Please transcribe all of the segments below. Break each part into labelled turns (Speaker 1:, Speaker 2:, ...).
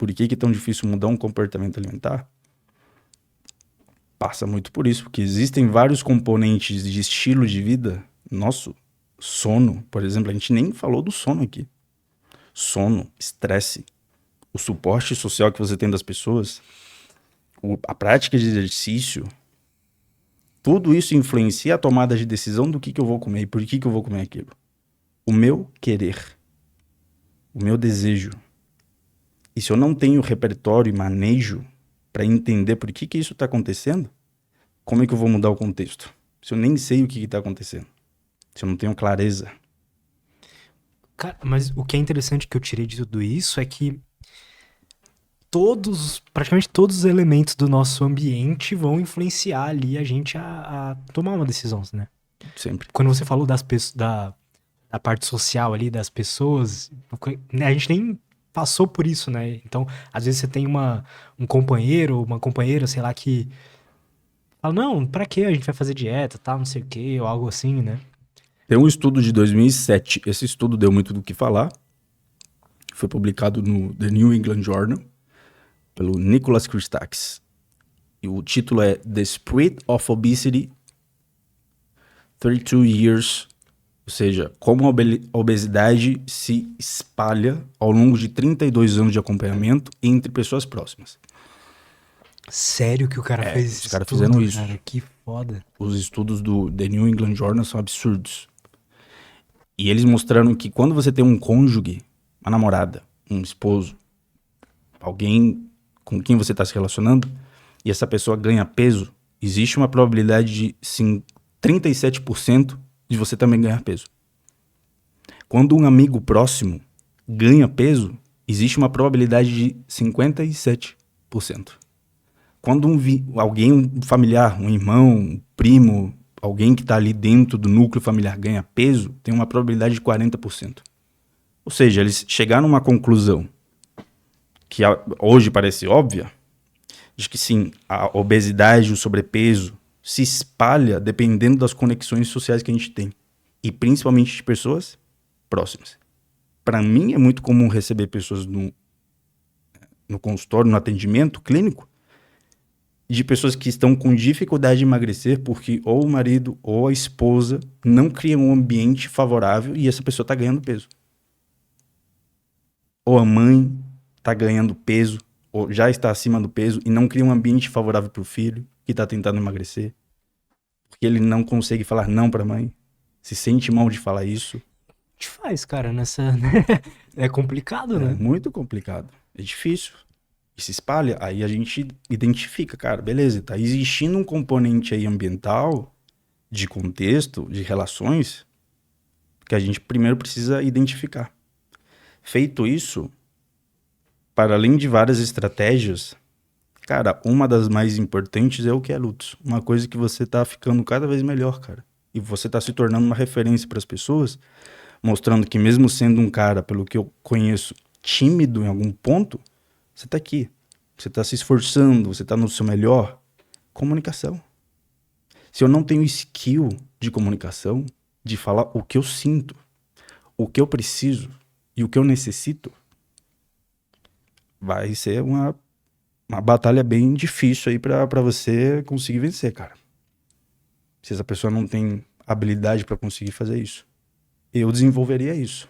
Speaker 1: por que é tão difícil mudar um comportamento alimentar, passa muito por isso, porque existem vários componentes de estilo de vida. Nosso sono, por exemplo, a gente nem falou do sono aqui. Sono, estresse, o suporte social que você tem das pessoas, a prática de exercício, tudo isso influencia a tomada de decisão do que eu vou comer e por que eu vou comer aquilo. O meu querer, o meu desejo. E se eu não tenho repertório e manejo para entender por que isso está acontecendo, como é que eu vou mudar o contexto? Se eu nem sei o que está acontecendo, se eu não tenho clareza.
Speaker 2: Cara, mas o que é interessante que eu tirei de tudo isso é que praticamente todos os elementos do nosso ambiente vão influenciar ali a gente a tomar uma decisão, né?
Speaker 1: Sempre.
Speaker 2: Quando você falou da parte social ali das pessoas, né, a gente nem passou por isso, né? Então, às vezes você tem um companheiro, uma companheira, sei lá, que fala, não, pra que a gente vai fazer dieta, tal, não sei o quê, ou algo assim, né?
Speaker 1: Tem um estudo de 2007, esse estudo deu muito do que falar, foi publicado no The New England Journal, pelo Nicholas Christakis. E o título é The Spread of Obesity 32 Years, ou seja, como a obesidade se espalha ao longo de 32 anos de acompanhamento entre pessoas próximas.
Speaker 2: Sério que o cara fez
Speaker 1: Os
Speaker 2: esse
Speaker 1: caras fizeram
Speaker 2: estudo,
Speaker 1: isso.
Speaker 2: cara? Que foda.
Speaker 1: Os estudos do The New England Journal são absurdos. E eles mostraram que quando você tem um cônjuge, uma namorada, um esposo, alguém com quem você está se relacionando, e essa pessoa ganha peso, existe uma probabilidade de 37% de você também ganhar peso. Quando um amigo próximo ganha peso, existe uma probabilidade de 57%. Quando alguém, um familiar, um irmão, um primo, alguém que está ali dentro do núcleo familiar ganha peso, tem uma probabilidade de 40%. Ou seja, eles chegaram a uma conclusão que hoje parece óbvia, de que sim, a obesidade, o sobrepeso se espalha dependendo das conexões sociais que a gente tem. E principalmente de pessoas próximas. Para mim é muito comum receber pessoas no consultório, no atendimento clínico, de pessoas que estão com dificuldade de emagrecer porque ou o marido ou a esposa não criam um ambiente favorável e essa pessoa está ganhando peso. Ou a mãe está ganhando peso, ou já está acima do peso e não cria um ambiente favorável para o filho que está tentando emagrecer. Porque ele não consegue falar não para a mãe, se sente mal de falar isso.
Speaker 2: O que faz, cara, nessa... É complicado,
Speaker 1: É
Speaker 2: né?
Speaker 1: muito complicado, é difícil. E se espalha, aí a gente identifica, cara, beleza, tá existindo um componente aí ambiental, de contexto, de relações, que a gente primeiro precisa identificar. Feito isso, para além de várias estratégias, cara, uma das mais importantes é o que é Lutz. Uma coisa que você tá ficando cada vez melhor, cara. E você tá se tornando uma referência para as pessoas, mostrando que mesmo sendo um cara, pelo que eu conheço, tímido em algum ponto, você tá aqui. Você tá se esforçando, você tá no seu melhor. Comunicação. Se eu não tenho skill de comunicação, de falar o que eu sinto, o que eu preciso e o que eu necessito, vai ser uma batalha bem difícil aí pra você conseguir vencer, cara. Se essa pessoa não tem habilidade pra conseguir fazer isso. Eu desenvolveria isso.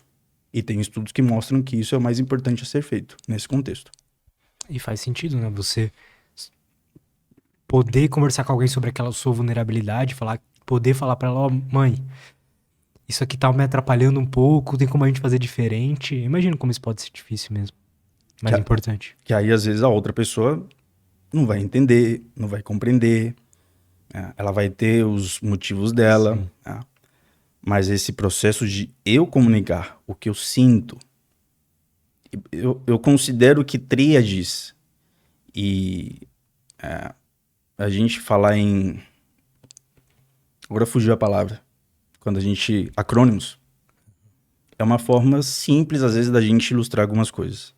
Speaker 1: E tem estudos que mostram que isso é o mais importante a ser feito nesse contexto.
Speaker 2: E faz sentido, né? Você poder conversar com alguém sobre aquela sua vulnerabilidade, poder falar pra ela, ó, mãe, isso aqui tá me atrapalhando um pouco, tem como a gente fazer diferente. Imagina como isso pode ser difícil mesmo.
Speaker 1: Que,
Speaker 2: Mas importante.
Speaker 1: que aí, às vezes, a outra pessoa não vai entender, não vai compreender. Ela vai ter os motivos dela.
Speaker 2: Sim.
Speaker 1: Mas esse processo de eu comunicar o que eu sinto, eu considero que tríades e a gente falar em... Agora fugiu a palavra. Quando a gente... Acrônimos. É uma forma simples, às vezes, da gente ilustrar algumas coisas.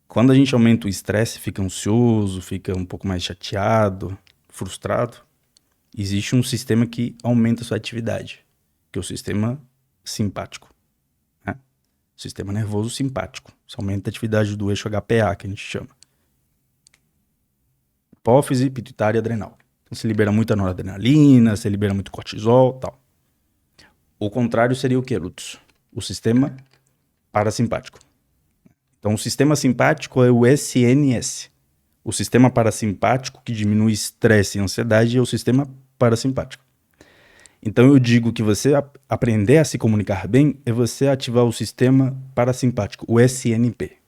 Speaker 1: Quando a gente aumenta o estresse, fica ansioso, fica um pouco mais chateado, frustrado, existe um sistema que aumenta a sua atividade, que é o sistema simpático. Né? Sistema nervoso simpático. Isso aumenta a atividade do eixo HPA, que a gente chama. Hipófise, pituitária e adrenal. Então, se libera muita noradrenalina, se libera muito cortisol, tal. O contrário seria o que, Lutz? O sistema parasimpático. Então, o sistema simpático é o SNS. O sistema parasimpático, que diminui estresse e ansiedade, é o sistema parasimpático. Então, eu digo que você aprender a se comunicar bem é você ativar o sistema parasimpático, o SNP,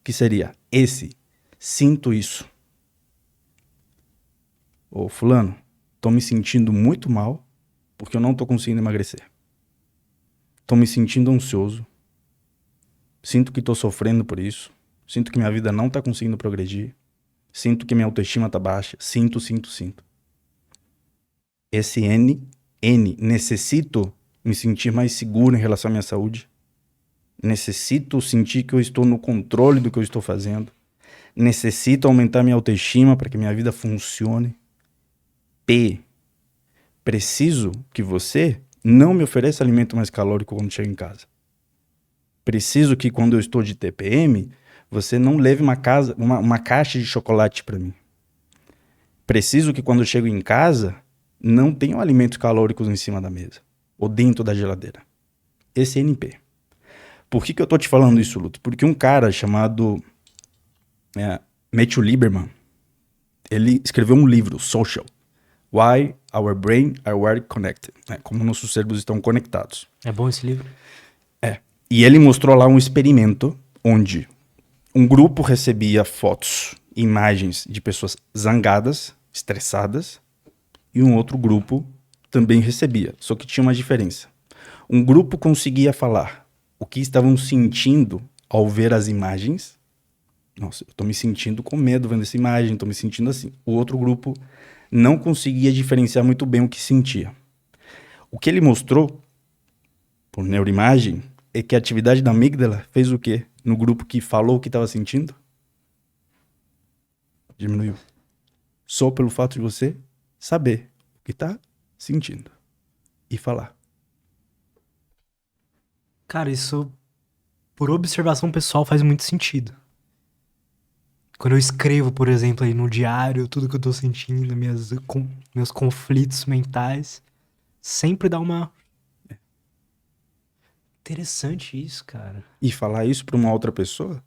Speaker 1: que seria esse, sinto isso. Ô, fulano, tô me sentindo muito mal porque eu não tô conseguindo emagrecer. Tô me sentindo ansioso. Sinto que tô sofrendo por isso. Sinto que minha vida não tá conseguindo progredir. Sinto que minha autoestima tá baixa. Sinto. Esse N, necessito me sentir mais seguro em relação à minha saúde. Necessito sentir que eu estou no controle do que eu estou fazendo. Necessito aumentar minha autoestima para que minha vida funcione. P, preciso que você não me ofereça alimento mais calórico quando chego em casa. Preciso que quando eu estou de TPM, você não leve uma caixa de chocolate para mim. Preciso que quando eu chego em casa, não tenham alimentos calóricos em cima da mesa ou dentro da geladeira. Esse é NP. Por que eu tô te falando isso, Luto? Porque um cara chamado Matthew Lieberman, ele escreveu um livro, Social. Why Our Brain Are Wired Connected. Como nossos cérebros estão conectados.
Speaker 2: É bom esse livro?
Speaker 1: E ele mostrou lá um experimento onde um grupo recebia fotos, imagens de pessoas zangadas, estressadas, e um outro grupo também recebia, só que tinha uma diferença. Um grupo conseguia falar o que estavam sentindo ao ver as imagens. Nossa, eu tô me sentindo com medo vendo essa imagem, tô me sentindo assim. O outro grupo não conseguia diferenciar muito bem o que sentia. O que ele mostrou, por neuroimagem, é que a atividade da amígdala fez o quê? No grupo que falou o que estava sentindo? Diminuiu. Só pelo fato de você saber o que está sentindo e falar.
Speaker 2: Cara, isso, por observação pessoal, faz muito sentido. Quando eu escrevo, por exemplo, aí no diário, tudo que eu tô sentindo, meus conflitos mentais, sempre dá uma... Interessante isso, cara.
Speaker 1: E falar isso para uma outra pessoa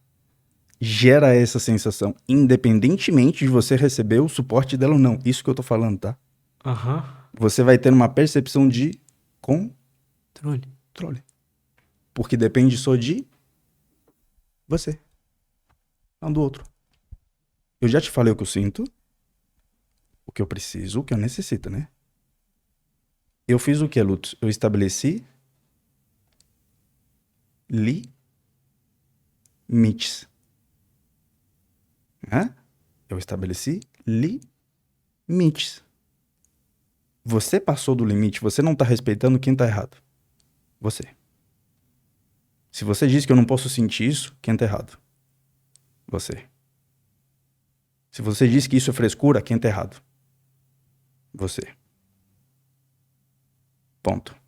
Speaker 1: gera essa sensação, independentemente de você receber o suporte dela ou não. Isso que eu tô falando, tá?
Speaker 2: Aham.
Speaker 1: Você vai ter uma percepção de controle. Porque depende só de você, não do outro. Eu já te falei o que eu sinto, o que eu preciso, o que eu necessito, né? Eu fiz o que, Lutz? Eu estabeleci limites. Eu estabeleci limites. Você passou do limite, você não tá respeitando quem tá errado. Você. Se você diz que eu não posso sentir isso, quem tá errado? Você. Se você diz que isso é frescura, quem tá errado? Você. Ponto.